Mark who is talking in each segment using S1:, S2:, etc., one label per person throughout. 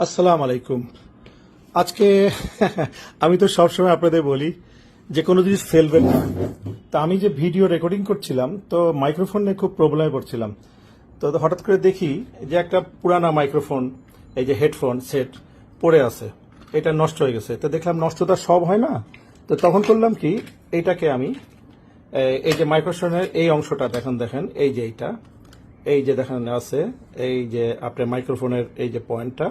S1: আসসালামু আলাইকুম। আজকে আমি তো সবসময় আপনাদের বলি যে কোনো জিনিস ফেলবেন না। তা আমি যে ভিডিও রেকর্ডিং করছিলাম তো মাইক্রোফোন নিয়ে খুব প্রবলেমে পড়ছিলাম। তো হঠাৎ করে দেখি যে একটা পুরানা মাইক্রোফোন, এই যে হেডফোন সেট পড়ে আছে, এটা নষ্ট হয়ে গেছে। তো দেখলাম নষ্টটা সব হয় না। তো তখন করলাম কি, এইটাকে আমি এই যে মাইক্রোফোনের এই অংশটা দেখেন এই যে এই যে দেখেন আছে, এই যে আপনার মাইক্রোফোনের এই যে পয়েন্টটা,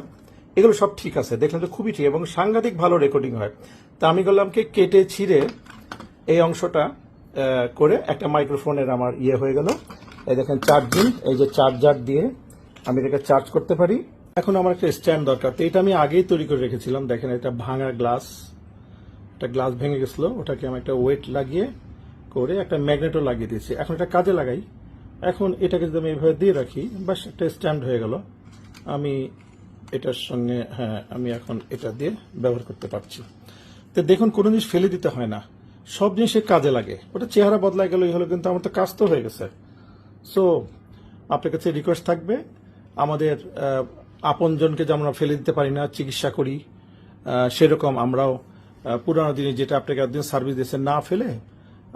S1: এগুলো সব ঠিক আছে, দেখলাম যে খুবই ঠিক এবং সাংঘাতিক ভালো রেকর্ডিং হয়। তা আমি করলাম কি, কেটে ছিঁড়ে এই অংশটা করে একটা মাইক্রোফোনের আমার হয়ে গেল। এই দেখেন চার্জিং, এই যে চার্জার দিয়ে আমি এটাকে চার্জ করতে পারি। এখন আমার একটা স্ট্যান্ড দরকার, তো এটা আমি আগেই তৈরি করে রেখেছিলাম। দেখেন এটা ভাঙা গ্লাস, একটা গ্লাস ভেঙে গেছিলো, ওটাকে আমি একটা ওয়েট লাগিয়ে করে একটা ম্যাগনেটও লাগিয়ে দিয়েছি। এখন এটা কাজে লাগাই। এখন এটাকে যদি আমি এইভাবে দিয়ে রাখি, বাস একটা স্ট্যান্ড হয়ে গেল। আমি এটার সঙ্গে আমি এখন এটা দিয়ে ব্যবহার করতে পারছি। তো দেখুন, কোনো জিনিস ফেলে দিতে হয় না, সব জিনিসের কাজে লাগে। ওটা চেহারা বদলায় গেল এই হলো, কিন্তু আমার তো কাজ তো হয়ে গেছে। সো আপনার কাছে রিকোয়েস্ট থাকবে, আমাদের আপনজনকে যেমন আমরা ফেলে দিতে পারি না, চিকিৎসা করি, সেরকম আমরাও পুরানো দিনে যেটা আপনাকে একদিন সার্ভিস দিয়েছে না ফেলে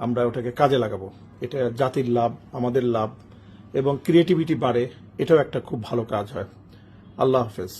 S1: আমরা ওটাকে কাজে লাগাবো। এটা জাতির লাভ, আমাদের লাভ, এবং ক্রিয়েটিভিটি বাড়ে। এটাও একটা খুব ভালো কাজ হয়। আল্লাহ হাফেজ।